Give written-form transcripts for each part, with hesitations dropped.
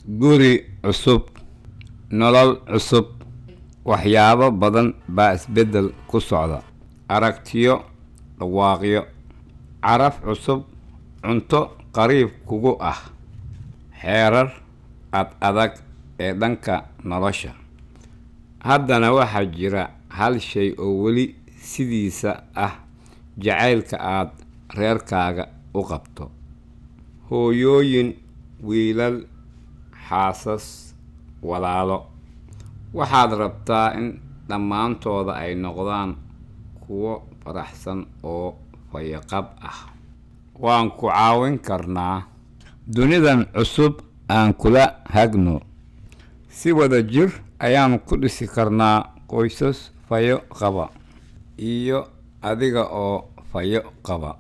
guri cusub, nolol cusub, waxyaabo badan baa isbeddel ku socda. Aragtiyo, dhawaaqyo, caraf cusub, cunto qariib kugu ah, xeerar ad adag ee dhanka nolosha. Haddana waxaa jira hal shay oo weli sidiisa ah: jacaylka aad reerkaaga u qabto. Hooyooyin, wiilal, xaasas, walaalo, waxaad rabtaa in dhammaantooda ay noqdaan kuwo faraxsan oo fayaqab ah. Waan ku caawin karnaa. Dunidan cusub aan kula hagno. Si wada jir ayaan ku dhisi karnaa qoysas fayo qaba, iyo adiga oo fayo qaba.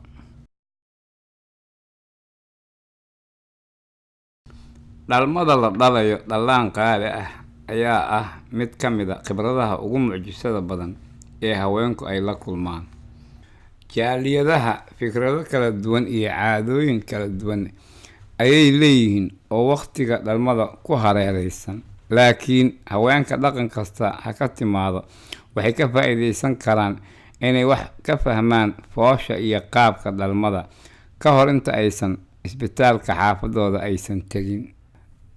Dhalmada la dhalayo dhalaan qaali ah ayaa ah mid ka mid a khibradaha ugu mucjisada badan ee haweenku ay la kulmaan. Jaaliyadaha fikrado kala duwan iyo caadooyin kala duwan ayay leeyihiin oo waqtiga dhalmada ku hareeraysan, laakiin haweenka dhaqan kasta ha ka timaado waxay ka faa'iidaysan karaan inay wax ka fahmaan foosha iyo qaabka dhalmada ka hor inta aysan isbitaalka xaafadooda aysan tegin.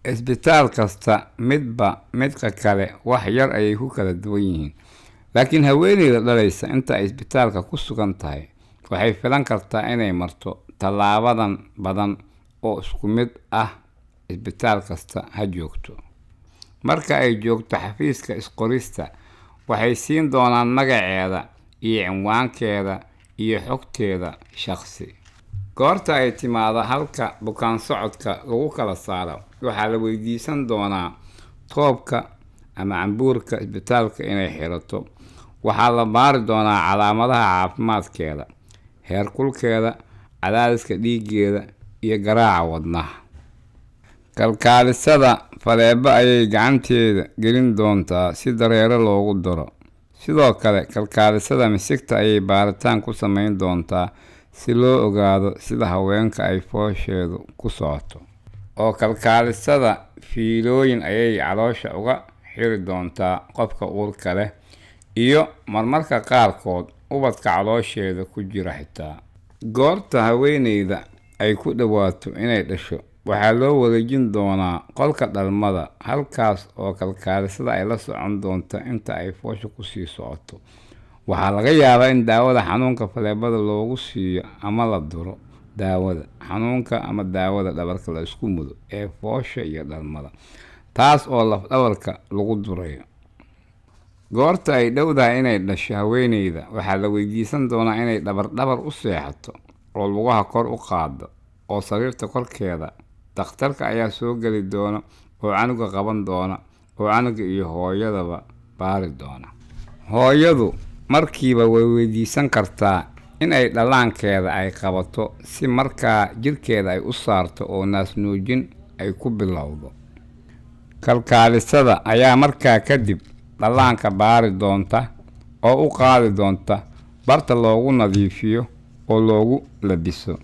Isbitaal kasta midba midka kale wax yar ayay ku kala duwan yihiin, laakiin haweeneyda dhalaysa inta ay isbitaalka ku sugan tahay waxay filan kartaa inay marto tallaabadan badan oo isku mid ah isbitaal kasta ha joogto. Marka ay joogto xafiiska isqorista, waxay siin doonaan magaceeda iyo cinwaankeeda iyo xogteeda shakhsi. Goorta ay timaado halka bukaan socodka lagu kala saaro, waxaa la weydiisan doonaa toobka ama cambuurka isbitaalka inay xirato. Waxaa la baari doonaa calaamadaha caafimaadkeeda, heerkulkeeda, cadaadiska dhiiggeeda iyo garaaca wadnaha. Kalkaalisada faleebo ayay gacanteeda gelin doontaa si dareere loogu daro. Sidoo kale, kalkaalisada misigta ayay baaritaan ku samayn doontaa si loo ogaado sida haweenka ay foosheedu ku socoto. Oo kalkaalisada fiilooyin ayay caloosha uga xiri doontaa qofka uurka leh iyo marmarka qaarkood ubadka caloosheeda ku jira xitaa. Goorta haweeneyda ay ku dhawaato inay dhasho, waxaa loo wareejin doonaa qolka dhalmada, halkaas oo kalkaalisada ay la socon doonto inta ay foosha ku sii socoto. Waxaa laga yaabaa in daawada xanuunka faleebada loogu siiyo ama la duro daawada xanuunka ama daawada dhabarka la isku mudo ee foosha iyo dhalmada, taas oo laf dhabarka lagu durayo. Goorta ay dhowdahay inay dhasho, haweeneyda waxaa la weydiisan doonaa inay dhabar u seexato oo lugaha kor u qaado oo sariirta korkeeda. Dhakhtarka ayaa soo geli doona oo canuga qaban doona oo canuga iyo hooyadaba baari doona. Hooyadu markiiba way weydiisan kartaa in ay dhallaankeeda ay qabato si markaa jirkeeda ay u saarto oo naasnuujin ay ku bilowdo. Kalkaalisada ayaa markaa kadib dhallaanka baari doonta oo u qaadi doonta barta loogu nadiifiyo oo loogu labiso.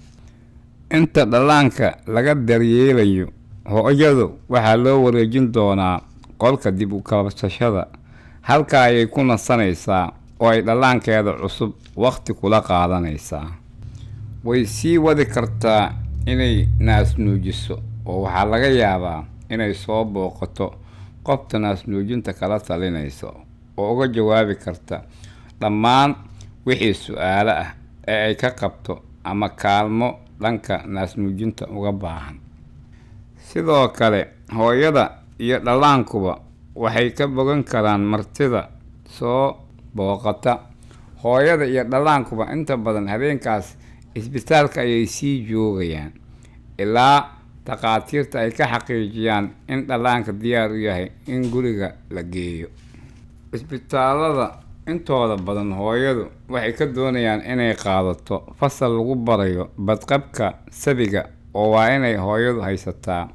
Inta dhallaanka laga daryeelayo, hooyadu waxaa loo wareejin doonaa qolka dib u kabashada. Halka ayay ku nasanaysaa oo ay dhallaankeeda cusub waqti kula qaadanaysaa. Way sii wadi kartaa inay naasnuujiso oo waxaa laga yaabaa inay soo booqato qofta naasnuujinta kala talinayso oo uga jawaabi karta dhammaan wixii su'aalo ah ee ay ka qabto ama kaalmo dhanka naasnuujinta uga baahan. Sidoo kale, hooyada iyo dhallaankuba waxay ka bogan karaan martida soo booqata. Hooyada iyo dhallaankuba inta badan habeenkaas isbitaalka ayay sii joogayaan ilaa takhaatiirta ay ka xaqiijiyaan in dhallaanka diyaar u yahay in guriga la geeyo. Isbitaalada intooda badan, hooyadu waxay ka doonayaan inay qaadato fasal lagu barayo badqabka sabiga, oo waa inay hooyadu haysataa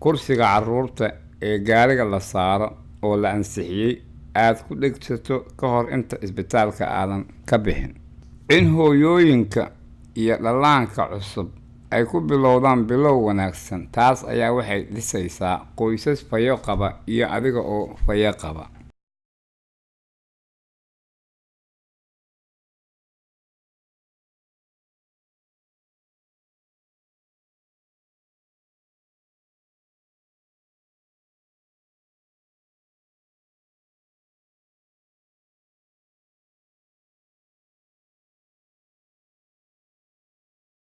kursiga carruurta ee gaariga la saaro oo la ansixiyey aad ku dhegsato ka hor inta isbitaalka aadan ka bixin. In hooyooyinka iyo dhallaanka cusub ay ku bilowdaan bilow wanaagsan. Taas ayaa waxay dhisaysaa qoysas fayo qaba iyo adiga oo fayo qaba.